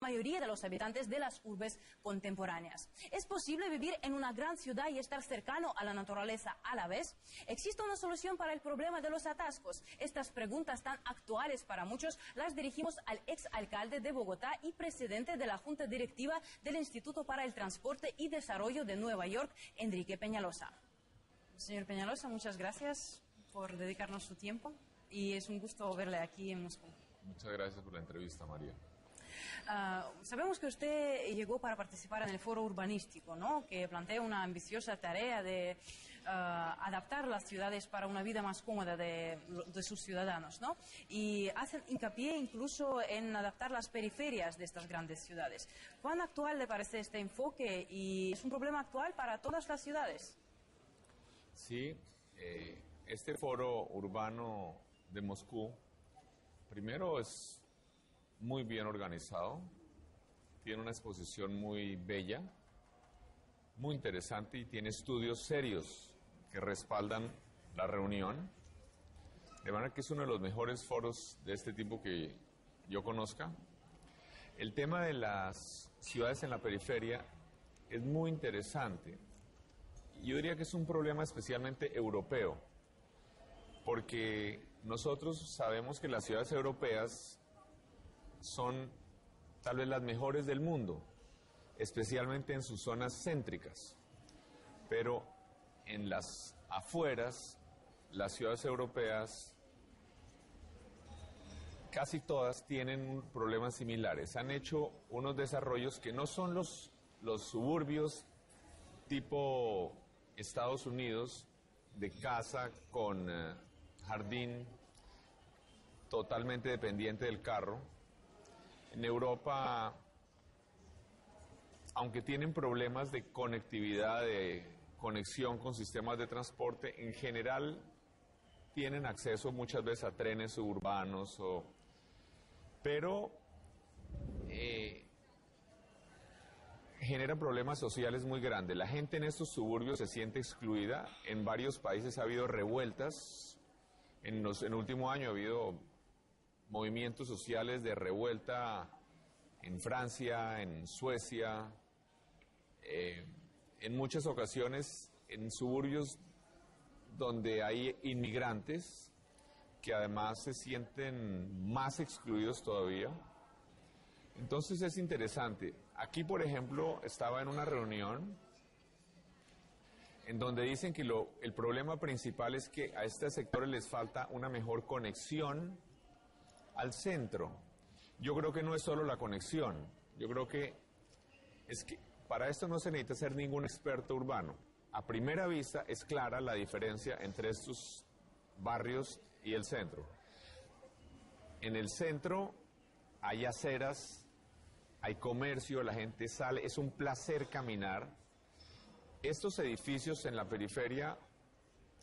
mayoría de los habitantes de las urbes contemporáneas. ¿Es posible vivir en una gran ciudad y estar cercano a la naturaleza a la vez? ¿Existe una solución para el problema de los atascos? Estas preguntas tan actuales para muchos las dirigimos al exalcalde de Bogotá y presidente de la Junta Directiva del Instituto para el Transporte y Desarrollo de Nueva York, Enrique Peñalosa. Señor Peñalosa, muchas gracias por dedicarnos su tiempo y es un gusto verle aquí en Moscú. Muchas gracias por la entrevista, María. Sabemos que usted llegó para participar en el foro urbanístico, ¿no? Que plantea una ambiciosa tarea de adaptar las ciudades para una vida más cómoda de sus ciudadanos, ¿no? Y hacen hincapié incluso en adaptar las periferias de estas grandes ciudades. ¿Cuán actual le parece este enfoque y es un problema actual para todas las ciudades? Sí, este foro urbano de Moscú, primero es muy bien organizado, tiene una exposición muy bella, muy interesante y tiene estudios serios que respaldan la reunión, de manera que es uno de los mejores foros de este tipo que yo conozca. El tema de las ciudades en la periferia es muy interesante. Yo diría que es un problema especialmente europeo, porque nosotros sabemos que las ciudades europeas son tal vez las mejores del mundo, especialmente en sus zonas céntricas, pero en las afueras, las ciudades europeas, casi todas tienen problemas similares. Han hecho unos desarrollos que no son los suburbios tipo Estados Unidos, de casa con jardín, totalmente dependiente del carro. En Europa, aunque tienen problemas de conectividad, de conexión con sistemas de transporte, en general tienen acceso muchas veces a trenes suburbanos, pero generan problemas sociales muy grandes. La gente en estos suburbios se siente excluida. En varios países ha habido revueltas. En el último año ha habido movimientos sociales de revuelta en Francia, en Suecia, en muchas ocasiones en suburbios donde hay inmigrantes que además se sienten más excluidos todavía. Entonces es interesante. Aquí, por ejemplo, estaba en una reunión en donde dicen que el problema principal es que a estos sectores les falta una mejor conexión al centro. Yo creo que no es solo la conexión. Yo creo que es que para esto no se necesita ser ningún experto urbano. A primera vista es clara la diferencia entre estos barrios y el centro. En el centro hay aceras, hay comercio, la gente sale, es un placer caminar. Estos edificios en la periferia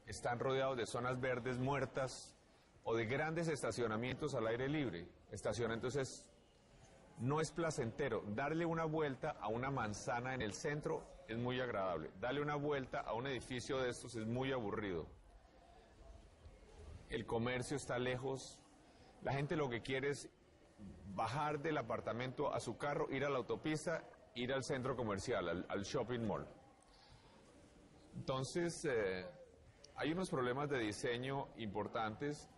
están rodeados de zonas verdes muertas o de grandes estacionamientos al aire libre. Entonces, no es placentero. Darle una vuelta a una manzana en el centro es muy agradable. Darle una vuelta a un edificio de estos es muy aburrido. El comercio está lejos. La gente lo que quiere es bajar del apartamento a su carro, ir a la autopista, ir al centro comercial, al shopping mall. Entonces, hay unos problemas de diseño importantes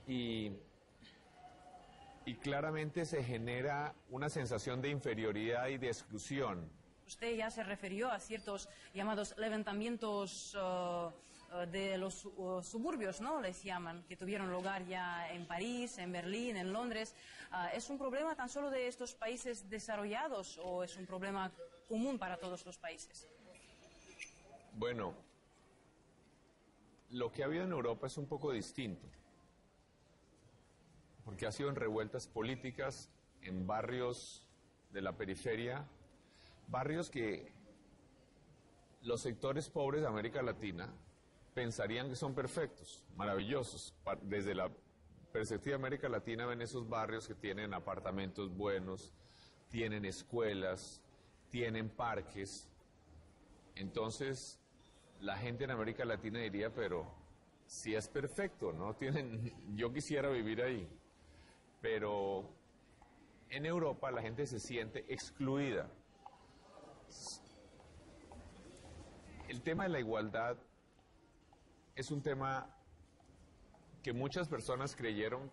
y claramente se genera una sensación de inferioridad y de exclusión. Usted ya se refirió a ciertos llamados levantamientos de los suburbios, ¿no? Les llaman, que tuvieron lugar ya en París, en Berlín, en Londres. ¿Es un problema tan solo de estos países desarrollados o es un problema común para todos los países? Bueno, lo que ha habido en Europa es un poco distinto, porque ha sido en revueltas políticas, en barrios de la periferia, barrios que los sectores pobres de América Latina pensarían que son perfectos, maravillosos. Desde la perspectiva de América Latina ven esos barrios que tienen apartamentos buenos, tienen escuelas, tienen parques. Entonces, la gente en América Latina diría, pero si es perfecto, ¿no? Yo quisiera vivir ahí. Pero en Europa la gente se siente excluida. El tema de la igualdad es un tema que muchas personas creyeron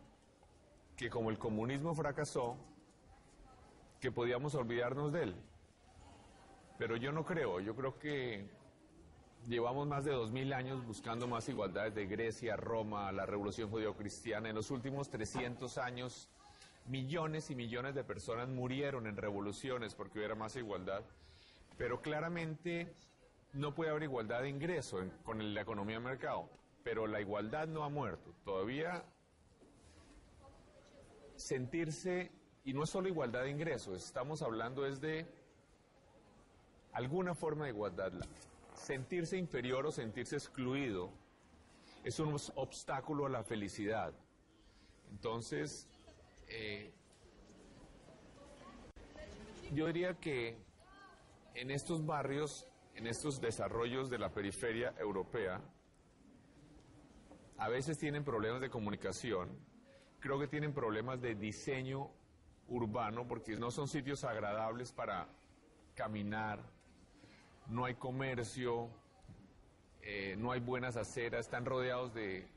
que como el comunismo fracasó, que podíamos olvidarnos de él. Pero yo no creo, yo creo que llevamos más de 2000 años buscando más igualdad desde Grecia, Roma, la Revolución Judeocristiana. En los últimos 300 años, millones y millones de personas murieron en revoluciones porque hubiera más igualdad. Pero claramente no puede haber igualdad de ingreso con la economía de mercado. Pero la igualdad no ha muerto. Todavía sentirse, y no es solo igualdad de ingreso, estamos hablando es de alguna forma de igualdad. Sentirse inferior o sentirse excluido es un obstáculo a la felicidad. Entonces, yo diría que en estos barrios, en estos desarrollos de la periferia europea, a veces tienen problemas de comunicación, creo que tienen problemas de diseño urbano, porque no son sitios agradables para caminar, no hay comercio, no hay buenas aceras, están rodeados de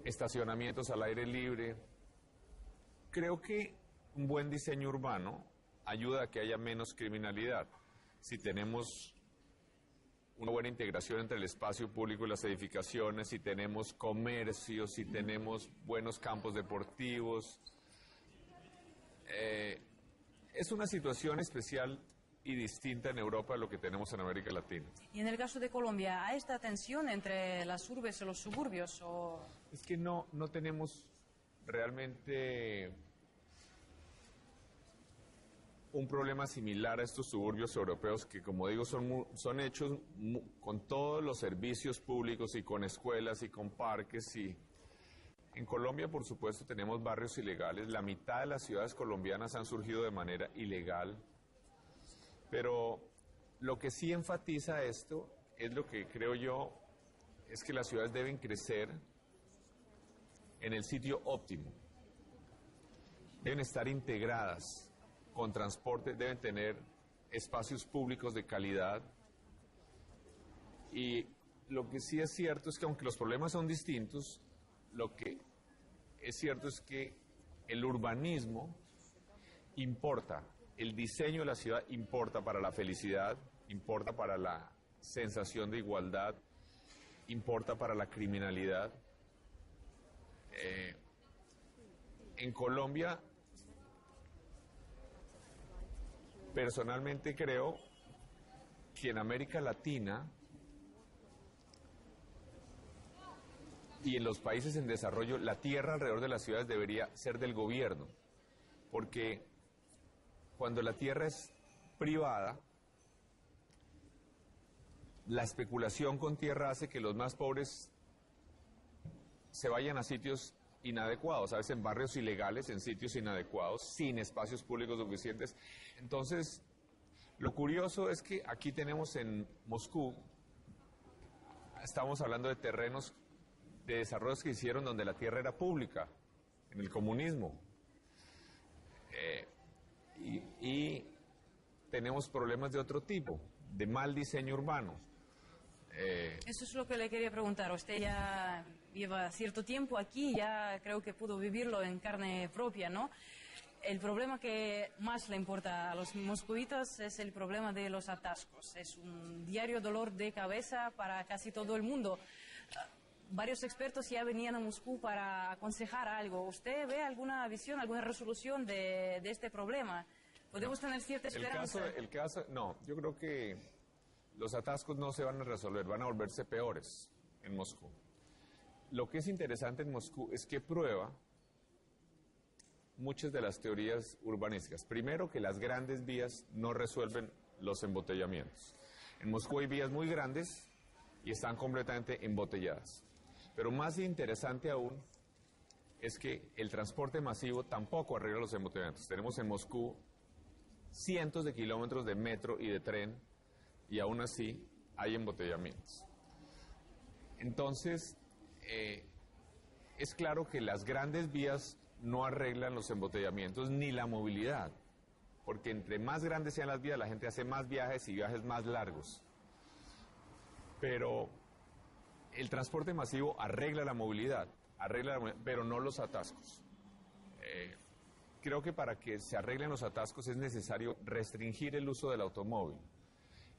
estacionamientos al aire libre. Creo que un buen diseño urbano ayuda a que haya menos criminalidad. Si tenemos una buena integración entre el espacio público y las edificaciones, si tenemos comercio, si tenemos buenos campos deportivos. Es una situación especial y distinta en Europa de lo que tenemos en América Latina. Y en el caso de Colombia, ¿hay esta tensión entre las urbes y los suburbios? Es que no tenemos realmente un problema similar a estos suburbios europeos que, como digo, son hechos con todos los servicios públicos y con escuelas y con parques. Y en Colombia, por supuesto, tenemos barrios ilegales. La mitad de las ciudades colombianas han surgido de manera ilegal. Pero lo que sí enfatiza esto es lo que creo yo, es que las ciudades deben crecer en el sitio óptimo. Deben estar integradas con transporte, deben tener espacios públicos de calidad. Y lo que sí es cierto es que aunque los problemas son distintos, lo que es cierto es que el urbanismo importa, el diseño de la ciudad importa para la felicidad, importa para la sensación de igualdad, importa para la criminalidad. En Colombia, personalmente creo que en América Latina y en los países en desarrollo, la tierra alrededor de las ciudades debería ser del gobierno, porque cuando la tierra es privada, la especulación con tierra hace que los más pobres se vayan a sitios inadecuados, a veces en barrios ilegales, en sitios inadecuados, sin espacios públicos suficientes. Entonces, lo curioso es que aquí tenemos en Moscú, estamos hablando de terrenos de desarrollos que hicieron donde la tierra era pública, en el comunismo. Y tenemos problemas de otro tipo, de mal diseño urbano. Eso es lo que le quería preguntar. Usted ya lleva cierto tiempo aquí, ya creo que pudo vivirlo en carne propia, ¿no? El problema que más le importa a los moscovitas es el problema de los atascos. Es un diario dolor de cabeza para casi todo el mundo. Varios expertos ya venían a Moscú para aconsejar algo. ¿Usted ve alguna visión, alguna resolución de este problema? ¿Podemos tener cierta esperanza? No, yo creo que los atascos no se van a resolver, van a volverse peores en Moscú. Lo que es interesante en Moscú es que prueba muchas de las teorías urbanísticas. Primero, que las grandes vías no resuelven los embotellamientos. En Moscú hay vías muy grandes y están completamente embotelladas. Pero más interesante aún es que el transporte masivo tampoco arregla los embotellamientos. Tenemos en Moscú cientos de kilómetros de metro y de tren y aún así hay embotellamientos. Entonces, es claro que las grandes vías no arreglan los embotellamientos ni la movilidad, porque entre más grandes sean las vías, la gente hace más viajes y viajes más largos. Pero el transporte masivo arregla la movilidad, pero no los atascos. Creo que para que se arreglen los atascos es necesario restringir el uso del automóvil.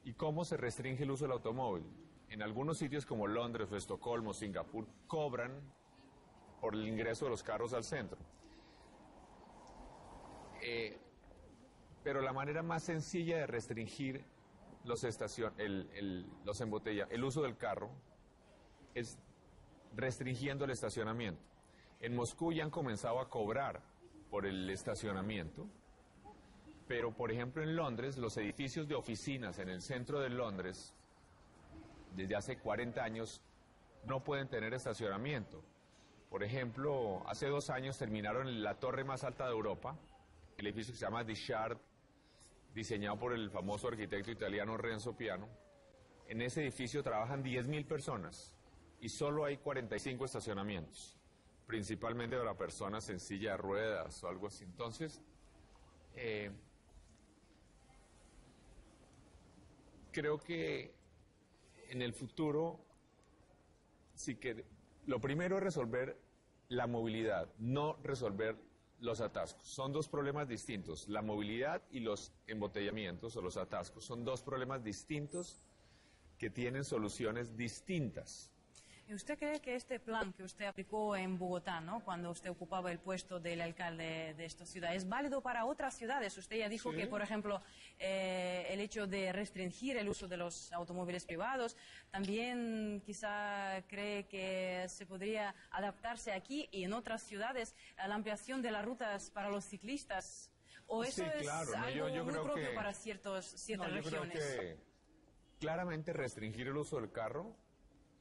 ¿Y cómo se restringe el uso del automóvil? En algunos sitios como Londres o Estocolmo, Singapur, cobran por el ingreso de los carros al centro. Pero la manera más sencilla de restringir el uso del carro es restringiendo el estacionamiento. En Moscú ya han comenzado a cobrar por el estacionamiento, pero por ejemplo en Londres, los edificios de oficinas en el centro de Londres, desde hace 40 años, no pueden tener estacionamiento. Por ejemplo, hace 2 años terminaron en la torre más alta de Europa, el edificio que se llama The Shard, diseñado por el famoso arquitecto italiano Renzo Piano. En ese edificio trabajan 10.000 personas y solo hay 45 estacionamientos, principalmente para personas en silla de ruedas o algo así. Entonces, creo que en el futuro, sí que lo primero es resolver la movilidad, no resolver los atascos. Son 2 problemas distintos. La movilidad y los embotellamientos o los atascos son 2 problemas distintos que tienen soluciones distintas. ¿Y usted cree que este plan que usted aplicó en Bogotá, ¿no?, cuando usted ocupaba el puesto del alcalde de esta ciudad, es válido para otras ciudades? Usted ya dijo que, por ejemplo, el hecho de restringir el uso de los automóviles privados, también quizá cree que se podría adaptarse aquí y en otras ciudades a la ampliación de las rutas para los ciclistas. ¿O eso es algo muy propio para ciertas regiones? Yo creo que claramente restringir el uso del carro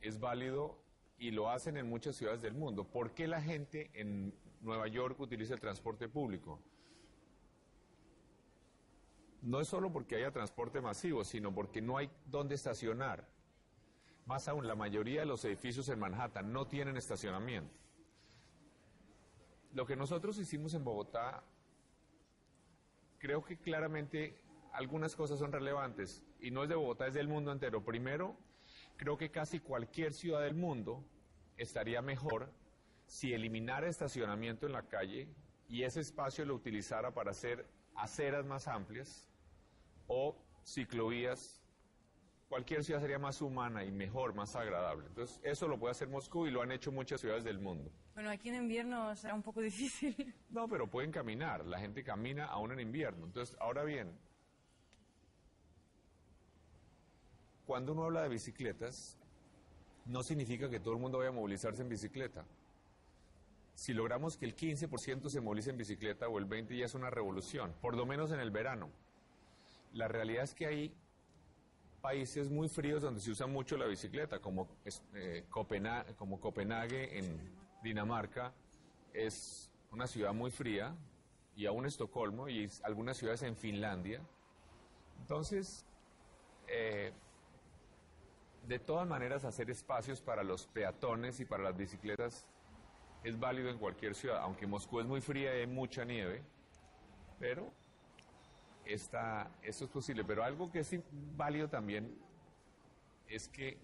es válido y lo hacen en muchas ciudades del mundo. ¿Por qué la gente en Nueva York utiliza el transporte público? No es solo porque haya transporte masivo, sino porque no hay dónde estacionar. Más aún, la mayoría de los edificios en Manhattan no tienen estacionamiento. Lo que nosotros hicimos en Bogotá, creo que claramente algunas cosas son relevantes, y no es de Bogotá, es del mundo entero. Primero, creo que casi cualquier ciudad del mundo estaría mejor si eliminara estacionamiento en la calle y ese espacio lo utilizara para hacer aceras más amplias o ciclovías. Cualquier ciudad sería más humana y mejor, más agradable. Entonces, eso lo puede hacer Moscú y lo han hecho muchas ciudades del mundo. Bueno, aquí en invierno será un poco difícil. No, pero pueden caminar. La gente camina aún en invierno. Entonces, ahora bien, cuando uno habla de bicicletas, no significa que todo el mundo vaya a movilizarse en bicicleta. Si logramos que el 15% se movilice en bicicleta o el 20% ya es una revolución, por lo menos en el verano. La realidad es que hay países muy fríos donde se usa mucho la bicicleta, como Copenhague en Dinamarca, es una ciudad muy fría, y aún Estocolmo y algunas ciudades en Finlandia. Entonces, de todas maneras, hacer espacios para los peatones y para las bicicletas es válido en cualquier ciudad, aunque Moscú es muy fría y hay mucha nieve, pero esto es posible. Pero algo que es válido también es que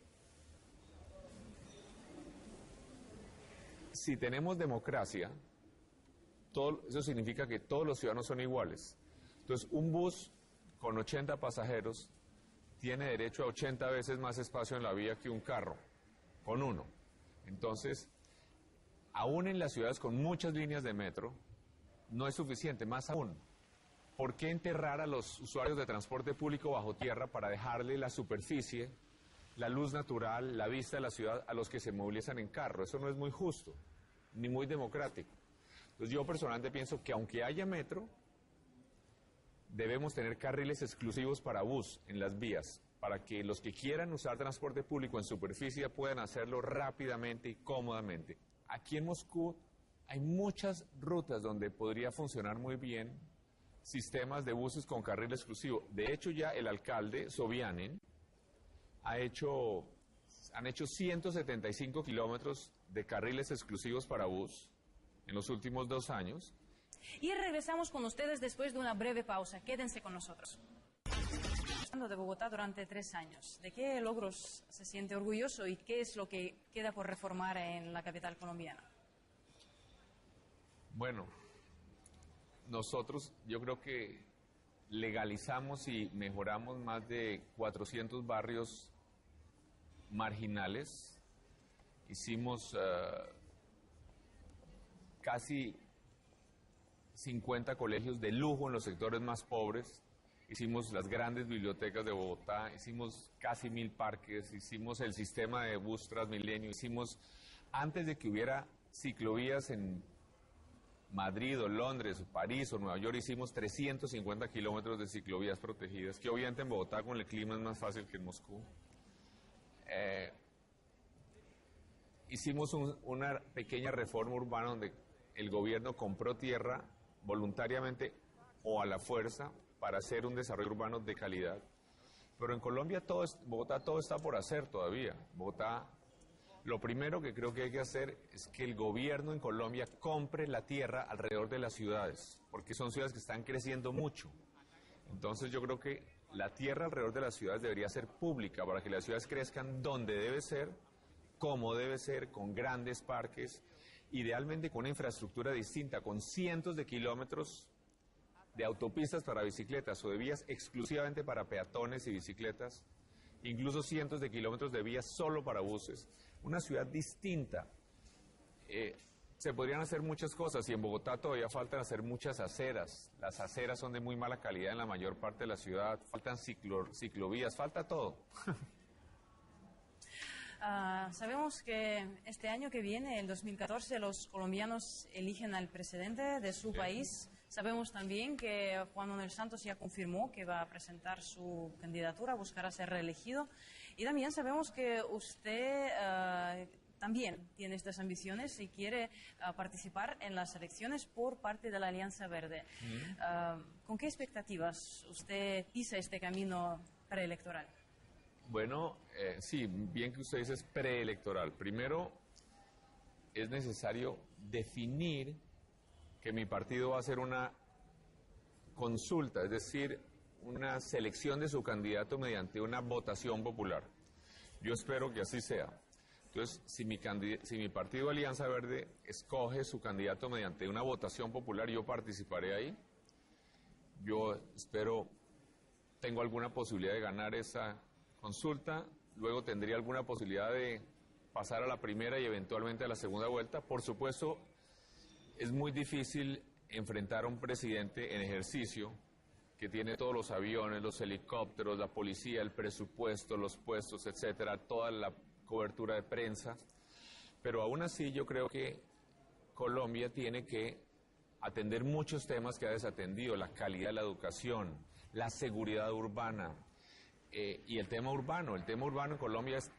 si tenemos democracia, eso significa que todos los ciudadanos son iguales. Entonces, un bus con 80 pasajeros tiene derecho a 80 veces más espacio en la vía que un carro con 1. Entonces, aún en las ciudades con muchas líneas de metro, no es suficiente. Más aún, ¿por qué enterrar a los usuarios de transporte público bajo tierra para dejarle la superficie, la luz natural, la vista de la ciudad a los que se movilizan en carro? Eso no es muy justo, ni muy democrático. Entonces, yo personalmente pienso que aunque haya metro, debemos tener carriles exclusivos para bus en las vías, para que los que quieran usar transporte público en superficie puedan hacerlo rápidamente y cómodamente. Aquí en Moscú hay muchas rutas donde podría funcionar muy bien sistemas de buses con carril exclusivo. De hecho, ya el alcalde, Sobyanin, han hecho 175 kilómetros de carriles exclusivos para bus en los últimos 2 años. Y regresamos con ustedes después de una breve pausa. Quédense con nosotros. De Bogotá durante 3 años. ¿De qué logros se siente orgulloso y qué es lo que queda por reformar en la capital colombiana? Bueno, nosotros yo creo que legalizamos y mejoramos más de 400 barrios marginales. Hicimos casi 50 colegios de lujo en los sectores más pobres. Hicimos las grandes bibliotecas de Bogotá, hicimos casi 1000 parques, hicimos el sistema de bus Transmilenio, hicimos, antes de que hubiera ciclovías en Madrid o Londres o París o Nueva York, hicimos 350 kilómetros de ciclovías protegidas, que obviamente en Bogotá con el clima es más fácil que en Moscú. Hicimos una pequeña reforma urbana donde el gobierno compró tierra voluntariamente o a la fuerza para hacer un desarrollo urbano de calidad. Pero en Colombia, Bogotá todo está por hacer todavía. Bogotá, lo primero que creo que hay que hacer es que el gobierno en Colombia compre la tierra alrededor de las ciudades, porque son ciudades que están creciendo mucho. Entonces yo creo que la tierra alrededor de las ciudades debería ser pública para que las ciudades crezcan donde debe ser, como debe ser, con grandes parques, idealmente con una infraestructura distinta, con cientos de kilómetros de autopistas para bicicletas o de vías exclusivamente para peatones y bicicletas, incluso cientos de kilómetros de vías solo para buses. Una ciudad distinta. Se podrían hacer muchas cosas y en Bogotá todavía faltan hacer muchas aceras. Las aceras son de muy mala calidad en la mayor parte de la ciudad, faltan ciclovías, falta todo. Sabemos que este año que viene, el 2014, los colombianos eligen al presidente de su país. Sabemos también que Juan Manuel Santos ya confirmó que va a presentar su candidatura, buscará ser reelegido. Y también sabemos que usted también tiene estas ambiciones y quiere participar en las elecciones por parte de la Alianza Verde. ¿Con qué expectativas usted pisa este camino preelectoral? Bueno, sí, bien que usted dice es preelectoral. Primero, es necesario definir que mi partido va a hacer una consulta, es decir, una selección de su candidato mediante una votación popular. Yo espero que así sea. Entonces, si mi partido Alianza Verde escoge su candidato mediante una votación popular, yo participaré ahí. Yo espero, tengo alguna posibilidad de ganar esa consulta, luego tendría alguna posibilidad de pasar a la primera y eventualmente a la segunda vuelta. Por supuesto, es muy difícil enfrentar a un presidente en ejercicio que tiene todos los aviones, los helicópteros, la policía, el presupuesto, los puestos, etcétera, toda la cobertura de prensa. Pero aún así yo creo que Colombia tiene que atender muchos temas que ha desatendido: la calidad de la educación, la seguridad urbana y el tema urbano. El tema urbano en Colombia es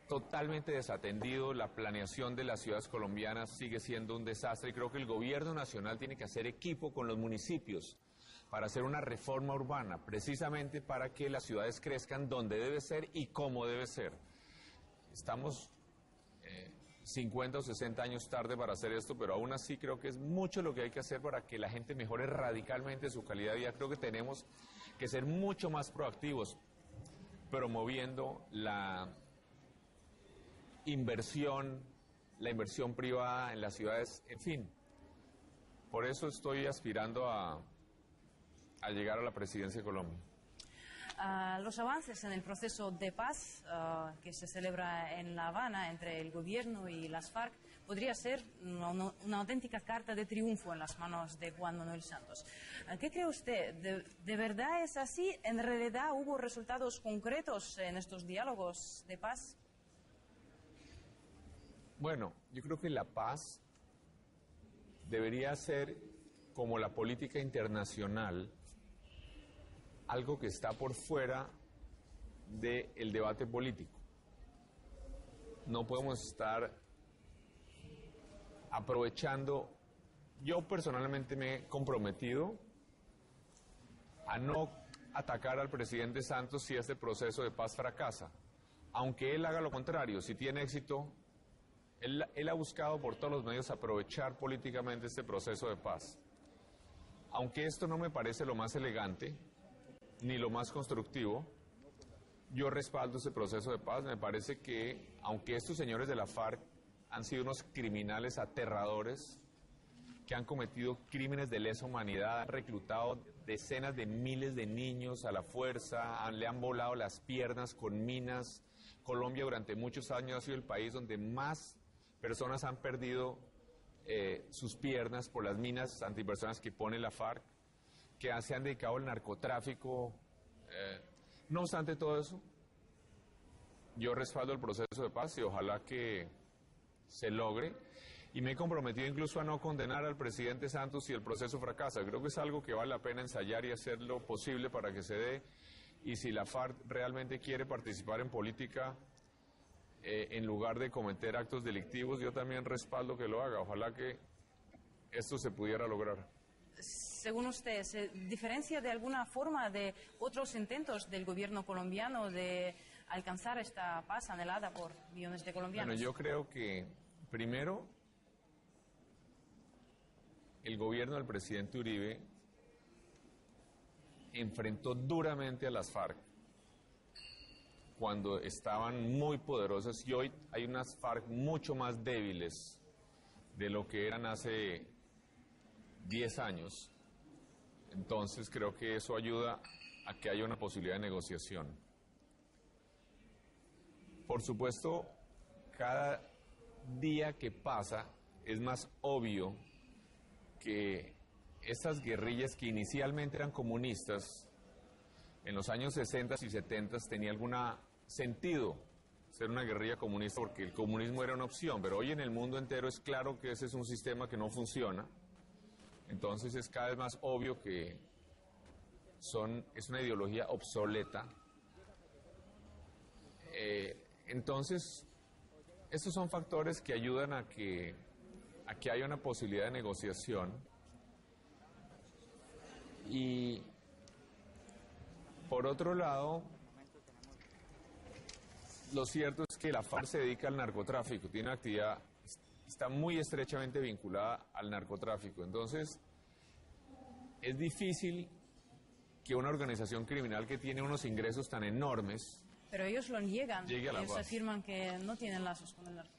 totalmente desatendido, la planeación de las ciudades colombianas sigue siendo un desastre y creo que el gobierno nacional tiene que hacer equipo con los municipios para hacer una reforma urbana, precisamente para que las ciudades crezcan donde debe ser y cómo debe ser. Estamos 50 o 60 años tarde para hacer esto, pero aún así creo que es mucho lo que hay que hacer para que la gente mejore radicalmente su calidad de vida. Creo que tenemos que ser mucho más proactivos, promoviendo la inversión privada en las ciudades, en fin. Por eso estoy aspirando a llegar a la presidencia de Colombia. Los avances en el proceso de paz que se celebra en La Habana entre el gobierno y las FARC podría ser una auténtica carta de triunfo en las manos de Juan Manuel Santos. ¿Qué cree usted? ¿De verdad es así? ¿En realidad hubo resultados concretos en estos diálogos de paz? Bueno, yo creo que la paz debería ser, como la política internacional, algo que está por fuera del debate político. No podemos estar aprovechando. Yo personalmente me he comprometido a no atacar al presidente Santos si este proceso de paz fracasa, aunque él haga lo contrario. Si tiene éxito, Él ha buscado por todos los medios aprovechar políticamente este proceso de paz. Aunque esto no me parece lo más elegante, ni lo más constructivo, yo respaldo ese proceso de paz. Me parece que, aunque estos señores de la FARC han sido unos criminales aterradores, que han cometido crímenes de lesa humanidad, han reclutado decenas de miles de niños a la fuerza, le han volado las piernas con minas. Colombia durante muchos años ha sido el país donde más personas han perdido sus piernas por las minas antipersonas que pone la FARC, que se han dedicado al narcotráfico. No obstante todo eso, yo respaldo el proceso de paz y ojalá que se logre. Y me he comprometido incluso a no condenar al presidente Santos si el proceso fracasa. Creo que es algo que vale la pena ensayar y hacer lo posible para que se dé. Y si la FARC realmente quiere participar en política, en lugar de cometer actos delictivos, yo también respaldo que lo haga. Ojalá que esto se pudiera lograr. Según usted, ¿se diferencia de alguna forma de otros intentos del gobierno colombiano de alcanzar esta paz anhelada por millones de colombianos? Bueno, yo creo que, primero, el gobierno del presidente Uribe enfrentó duramente a las FARC cuando estaban muy poderosas, y hoy hay unas FARC mucho más débiles de lo que eran hace 10 años. Entonces creo que eso ayuda a que haya una posibilidad de negociación. Por supuesto, cada día que pasa es más obvio que estas guerrillas que inicialmente eran comunistas, en los años 60 y 70 tenía algún sentido ser una guerrilla comunista porque el comunismo era una opción, pero hoy en el mundo entero es claro que ese es un sistema que no funciona. Entonces es cada vez más obvio que es una ideología obsoleta. Entonces, estos son factores que ayudan a que haya una posibilidad de negociación. Y por otro lado, lo cierto es que la FARC se dedica al narcotráfico, tiene una actividad, está muy estrechamente vinculada al narcotráfico. Entonces, es difícil que una organización criminal que tiene unos ingresos tan enormes... Pero ellos lo niegan, llegue a la ellos paz. afirman que no tienen lazos con el narco.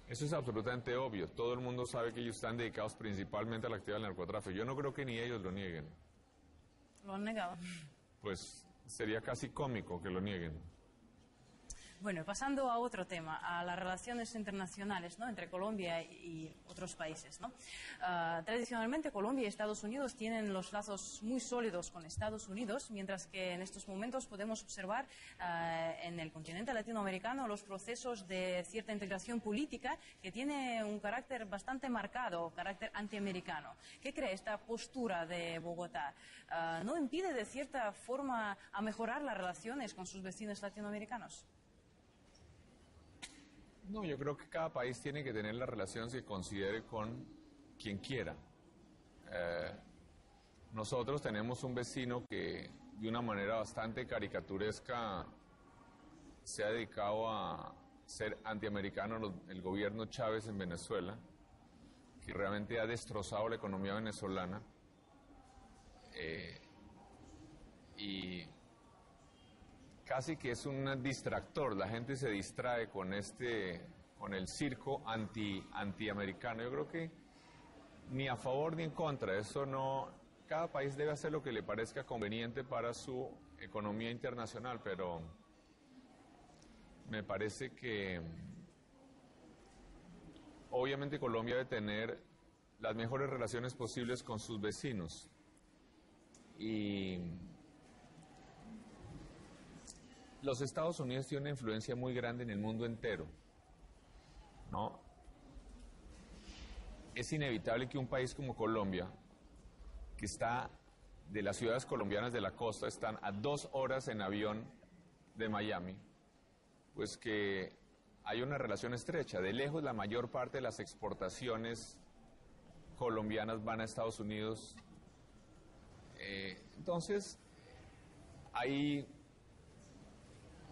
Eso es absolutamente obvio. Todo el mundo sabe que ellos están dedicados principalmente a la actividad del narcotráfico. Yo no creo que ni ellos lo nieguen. Lo han negado. Pues sería casi cómico que lo nieguen. Bueno, pasando a otro tema, a las relaciones internacionales, ¿no?, entre Colombia y otros países, ¿no? Tradicionalmente Colombia y Estados Unidos tienen los lazos muy sólidos con Estados Unidos, mientras que en estos momentos podemos observar en el continente latinoamericano los procesos de cierta integración política que tiene un carácter bastante marcado, carácter antiamericano. ¿Qué cree esta postura de Bogotá? ¿No impide de cierta forma a mejorar las relaciones con sus vecinos latinoamericanos? No, yo creo que cada país tiene que tener las relaciones que considere con quien quiera. Nosotros tenemos un vecino que de una manera bastante caricaturesca se ha dedicado a ser antiamericano, el gobierno Chávez en Venezuela, que realmente ha destrozado la economía venezolana. Y casi que es un distractor, la gente se distrae con el circo antiamericano. Yo creo que ni a favor ni en contra, eso no, cada país debe hacer lo que le parezca conveniente para su economía internacional, pero me parece que obviamente Colombia debe tener las mejores relaciones posibles con sus vecinos. Y los Estados Unidos tienen una influencia muy grande en el mundo entero, ¿no? Es inevitable que un país como Colombia, que está de las ciudades colombianas de la costa, están a 2 horas en avión de Miami, pues que hay una relación estrecha. De lejos, la mayor parte de las exportaciones colombianas van a Estados Unidos. Entonces, hay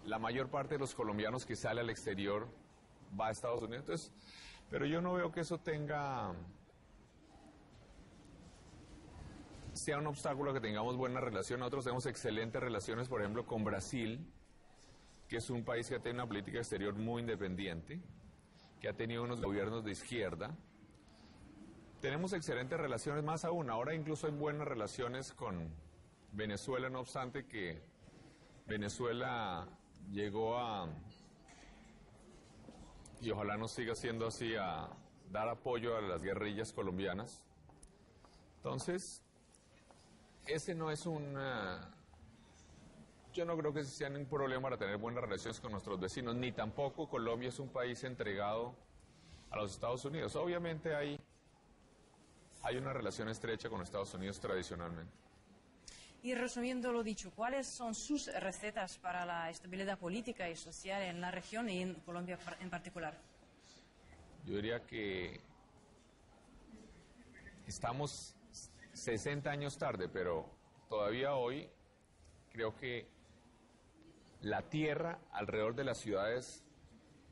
la mayor parte de los colombianos que sale al exterior va a Estados Unidos. Entonces, pero yo no veo que eso sea un obstáculo que tengamos buena relación. Nosotros tenemos excelentes relaciones, por ejemplo, con Brasil, que es un país que ha tenido una política exterior muy independiente, que ha tenido unos gobiernos de izquierda. Tenemos excelentes relaciones, más aún, ahora incluso hay buenas relaciones con Venezuela, no obstante que Venezuela llegó y ojalá no siga siendo así, a dar apoyo a las guerrillas colombianas. Entonces, ese no es yo no creo que sea un problema para tener buenas relaciones con nuestros vecinos, ni tampoco Colombia es un país entregado a los Estados Unidos. Obviamente hay una relación estrecha con Estados Unidos tradicionalmente. Y resumiendo lo dicho, ¿cuáles son sus recetas para la estabilidad política y social en la región y en Colombia en particular? Yo diría que estamos 60 años tarde, pero todavía hoy creo que la tierra alrededor de las ciudades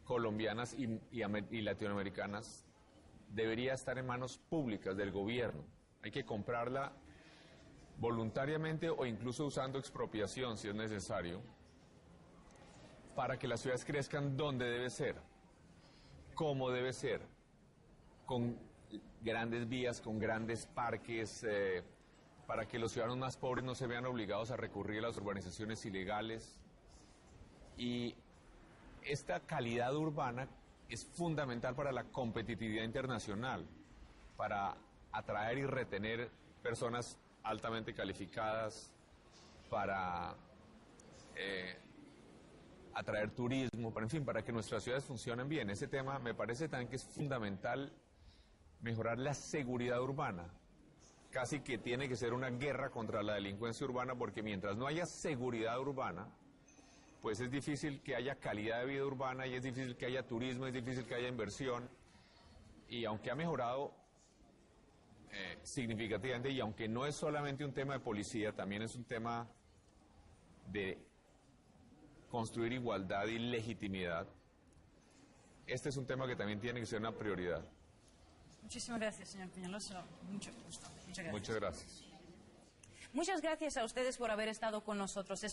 colombianas y latinoamericanas debería estar en manos públicas del gobierno. Hay que comprarla voluntariamente o incluso usando expropiación si es necesario, para que las ciudades crezcan donde debe ser, como debe ser, con grandes vías, con grandes parques, para que los ciudadanos más pobres no se vean obligados a recurrir a las urbanizaciones ilegales. Y esta calidad urbana es fundamental para la competitividad internacional, para atraer y retener personas altamente calificadas, para atraer turismo, en fin, para que nuestras ciudades funcionen bien. Ese tema me parece también que es fundamental, mejorar la seguridad urbana. Casi que tiene que ser una guerra contra la delincuencia urbana, porque mientras no haya seguridad urbana, pues es difícil que haya calidad de vida urbana y es difícil que haya turismo, es difícil que haya inversión. Y aunque ha mejorado significativamente, y aunque no es solamente un tema de policía, también es un tema de construir igualdad y legitimidad, este es un tema que también tiene que ser una prioridad. Muchísimas gracias, señor Peñalosa. Mucho gusto. Muchas gracias. Muchas gracias. Muchas gracias a ustedes por haber estado con nosotros.